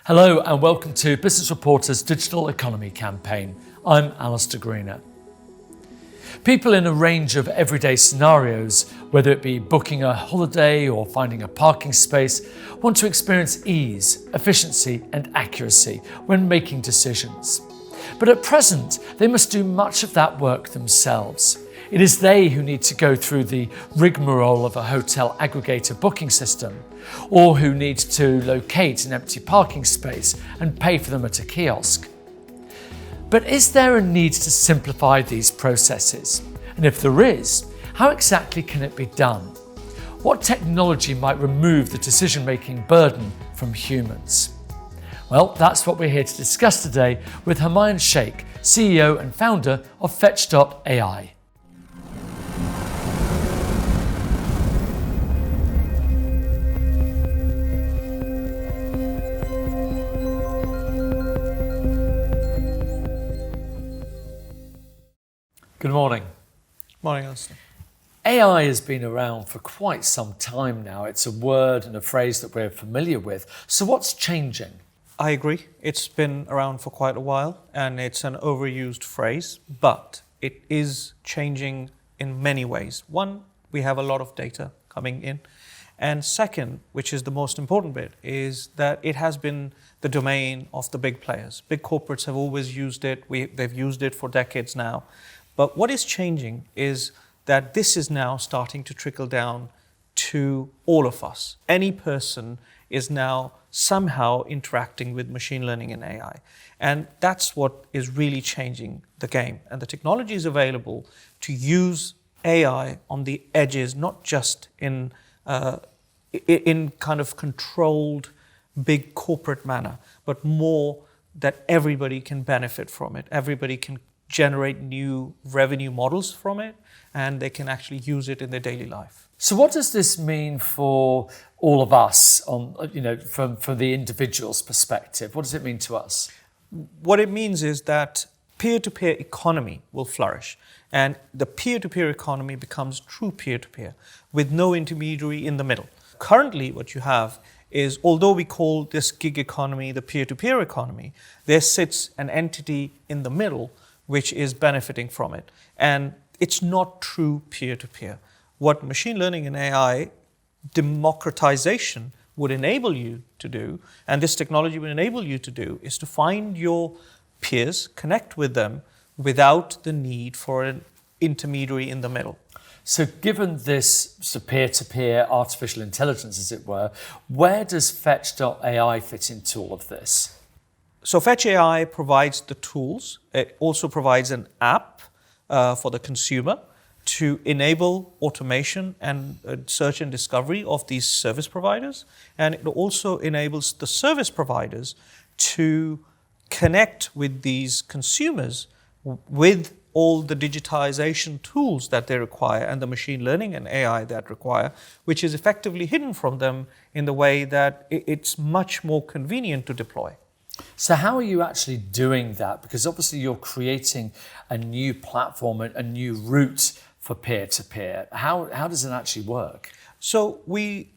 Hello and welcome to Business Reporter's Digital Economy campaign. I'm Alistair Greener. People in a range of everyday scenarios, whether it be booking a holiday or finding a parking space, want to experience ease, efficiency and accuracy when making decisions. But at present, they must do much of that work themselves. It is they who need to go through the rigmarole of a hotel aggregator booking system, or who need to locate an empty parking space and pay for them at a kiosk. But is there a need to simplify these processes? And if there is, how exactly can it be done? What technology might remove the decision-making burden from humans? Well, that's what we're here to discuss today with Humayun Sheikh, CEO and founder of Fetch.ai. Good morning. Morning, Alistair. AI has been around for quite some time now. It's a word and a phrase that we're familiar with. So what's changing? I agree. It's been around for quite a while and it's an overused phrase, but it is changing in many ways. One, we have a lot of data coming in. And second, which is the most important bit, is that it has been the domain of the big players. Big corporates have always used it. They've used it for decades now. But what is changing is that this is now starting to trickle down to all of us. Any person is now somehow interacting with machine learning and AI. And that's what is really changing the game. And the technology is available to use AI on the edges, not just in kind of controlled, big corporate manner, but more that everybody can benefit from it. Everybody can generate new revenue models from it, and they can actually use it in their daily life. So what does this mean for all of us from the individual's perspective? What does it mean to us? What it means is that peer-to-peer economy will flourish, and the peer-to-peer economy becomes true peer-to-peer with no intermediary in the middle. Currently, what you have is, although we call this gig economy the peer-to-peer economy, there sits an entity in the middle which is benefiting from it. And it's not true peer-to-peer. What machine learning and AI democratization would enable you to do, and this technology will enable you to do, is to find your peers, connect with them without the need for an intermediary in the middle. So given this peer-to-peer artificial intelligence, as it were, where does Fetch.ai fit into all of this? So Fetch.ai provides the tools. It also provides an app for the consumer to enable automation and search and discovery of these service providers. And it also enables the service providers to connect with these consumers with all the digitization tools that they require and the machine learning and AI that require, which is effectively hidden from them in the way that it's much more convenient to deploy. So how are you actually doing that? Because obviously you're creating a new platform, a new route for peer-to-peer. How does it actually work? So we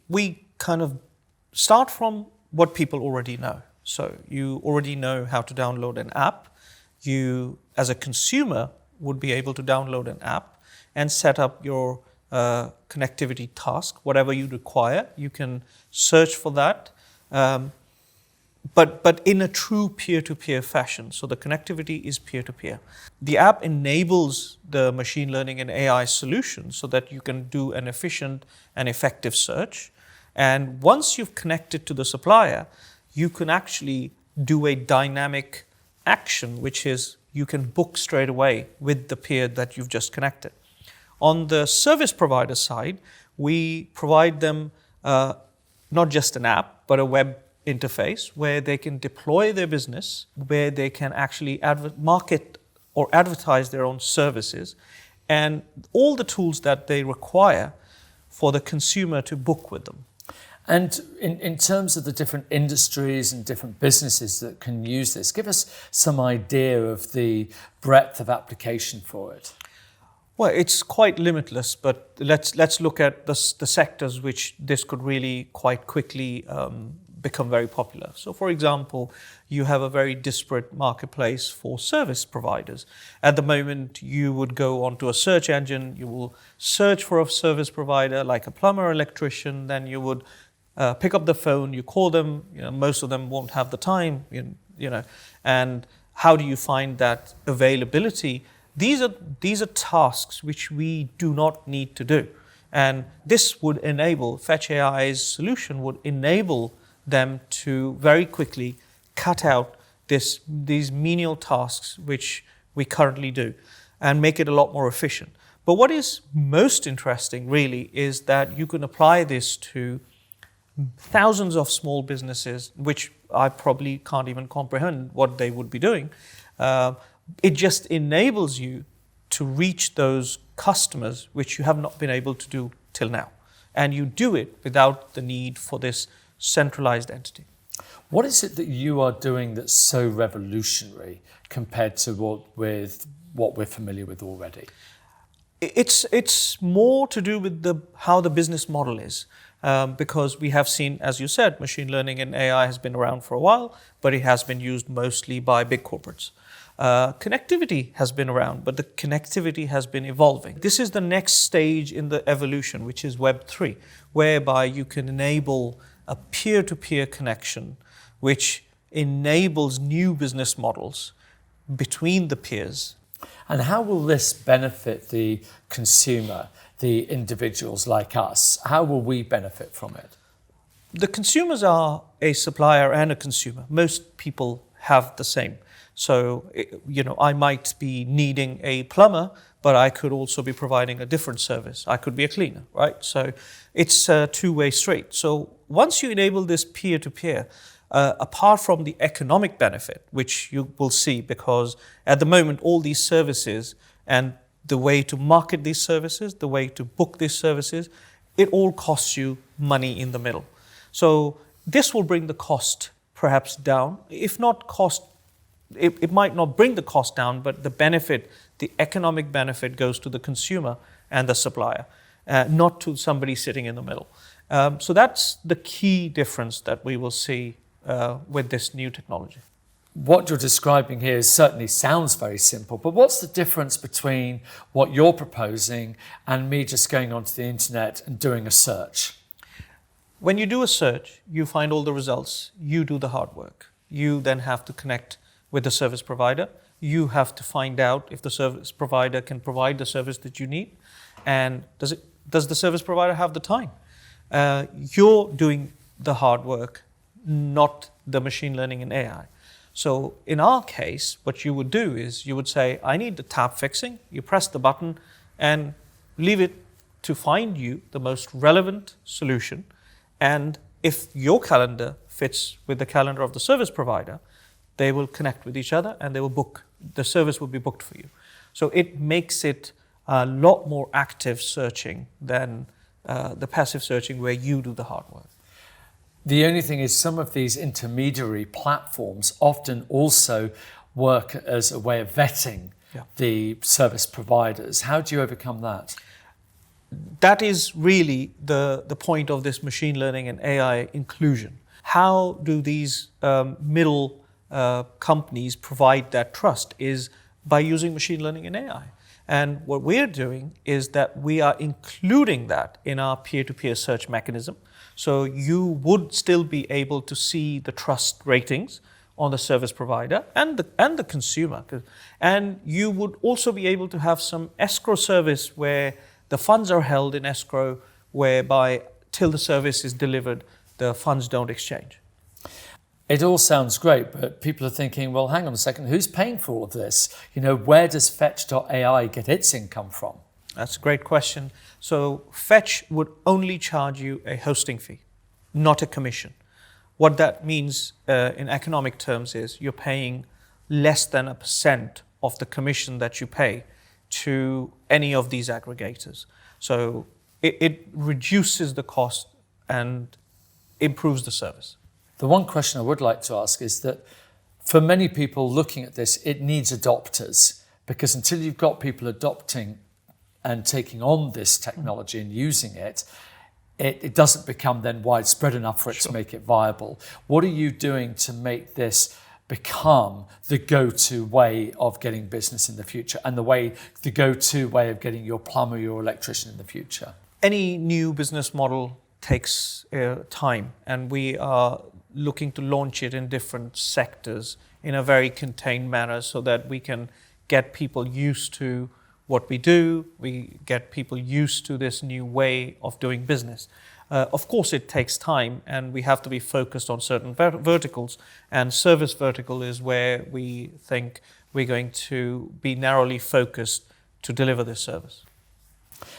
kind of start from what people already know. So you already know how to download an app. You, as a consumer, would be able to download an app and set up your connectivity task, whatever you require. You can search for that. But in a true peer-to-peer fashion. So the connectivity is peer-to-peer. The app enables the machine learning and AI solution so that you can do an efficient and effective search. And once you've connected to the supplier, you can actually do a dynamic action, which is you can book straight away with the peer that you've just connected. On the service provider side, we provide them not just an app, but a web interface where they can deploy their business, where they can actually market or advertise their own services, and all the tools that they require for the consumer to book with them. And in terms of the different industries and different businesses that can use this, give us some idea of the breadth of application for it. Well, it's quite limitless, but let's look at the sectors which this could really quite quickly become very popular. So for example, you have a very disparate marketplace for service providers. At the moment, you would go onto a search engine, you will search for a service provider like a plumber or electrician, then you would pick up the phone, you call them, most of them won't have the time, and how do you find that availability? These are tasks which we do not need to do. And this would enable, Fetch.ai's solution would enable them to very quickly cut out these menial tasks which we currently do and make it a lot more efficient. But what is most interesting really is that you can apply this to thousands of small businesses, which I probably can't even comprehend what they would be doing. It just enables you to reach those customers which you have not been able to do till now. And you do it without the need for this centralized entity. What is it that you are doing that's so revolutionary compared to what we're familiar with already? It's more to do with how the business model is. Because we have seen, as you said, machine learning and AI has been around for a while, but it has been used mostly by big corporates. Connectivity has been around, but the connectivity has been evolving. This is the next stage in the evolution, which is Web 3, whereby you can enable a peer-to-peer connection, which enables new business models between the peers. And how will this benefit the consumer, the individuals like us? How will we benefit from it? The consumers are a supplier and a consumer. Most people have the same. So, I might be needing a plumber, but I could also be providing a different service. I could be a cleaner, right? So it's a two-way street. So once you enable this peer-to-peer, apart from the economic benefit, which you will see, because at the moment, all these services and the way to market these services, the way to book these services, it all costs you money in the middle. So this will bring the cost perhaps down. If not cost, it might not bring the cost down, but the benefit, the economic benefit goes to the consumer and the supplier, not to somebody sitting in the middle. So that's the key difference that we will see with this new technology. What you're describing here certainly sounds very simple, but what's the difference between what you're proposing and me just going onto the internet and doing a search? When you do a search, you find all the results, you do the hard work. You then have to connect with the service provider. You have to find out if the service provider can provide the service that you need. And does the service provider have the time? You're doing the hard work, not the machine learning and AI. So in our case, what you would do is you would say, I need the tap fixing. You press the button and leave it to find you the most relevant solution. And if your calendar fits with the calendar of the service provider, they will connect with each other and they will book. The service will be booked for you. So it makes it a lot more active searching than the passive searching where you do the hard work. The only thing is some of these intermediary platforms often also work as a way of vetting the service providers. How do you overcome that? That is really the point of this machine learning and AI inclusion. How do these middle companies provide that trust is by using machine learning and AI. And what we're doing is that we are including that in our peer-to-peer search mechanism. So you would still be able to see the trust ratings on the service provider and the consumer. And you would also be able to have some escrow service where the funds are held in escrow, whereby till the service is delivered, the funds don't exchange. It all sounds great, but people are thinking, well, hang on a second, who's paying for all of this? Where does Fetch.ai get its income from? That's a great question. So Fetch would only charge you a hosting fee, not a commission. What that means in economic terms is you're paying less than 1% of the commission that you pay to any of these aggregators. So it reduces the cost and improves the service. The one question I would like to ask is that for many people looking at this, it needs adopters, because until you've got people adopting and taking on this technology and using it, it doesn't become then widespread enough for it to make it viable. What are you doing to make this become the go-to way of getting business in the future and the go-to way of getting your plumber, your electrician in the future? Any new business model takes time, and we are looking to launch it in different sectors in a very contained manner so that we can get people used to what we do, we get people used to this new way of doing business. Of course, it takes time, and we have to be focused on certain verticals, and service vertical is where we think we're going to be narrowly focused to deliver this service.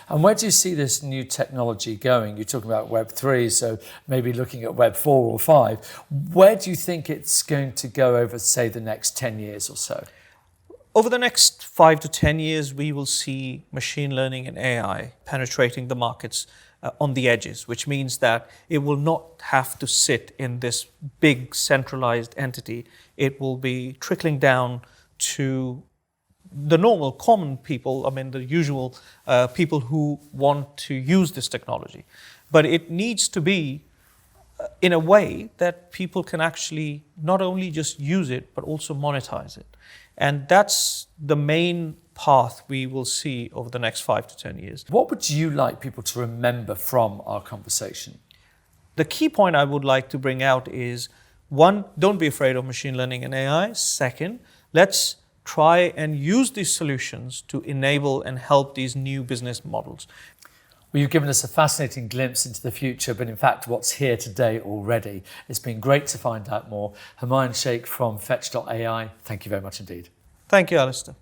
And where do you see this new technology going? You're talking about Web 3, so maybe looking at Web 4 or 5. Where do you think it's going to go over, say, the next 10 years or so? Over the next 5 to 10 years, we will see machine learning and AI penetrating the markets on the edges, which means that it will not have to sit in this big centralized entity. It will be trickling down to the normal common people, the usual people who want to use this technology. But it needs to be in a way that people can actually not only just use it, but also monetize it. And that's the main path we will see over the next 5 to 10 years. What would you like people to remember from our conversation? The key point I would like to bring out is, one, don't be afraid of machine learning and AI. Second, let's try and use these solutions to enable and help these new business models. Well, you've given us a fascinating glimpse into the future, but in fact, what's here today already. It's been great to find out more. Humayun Sheikh from Fetch.ai, thank you very much indeed. Thank you, Alistair.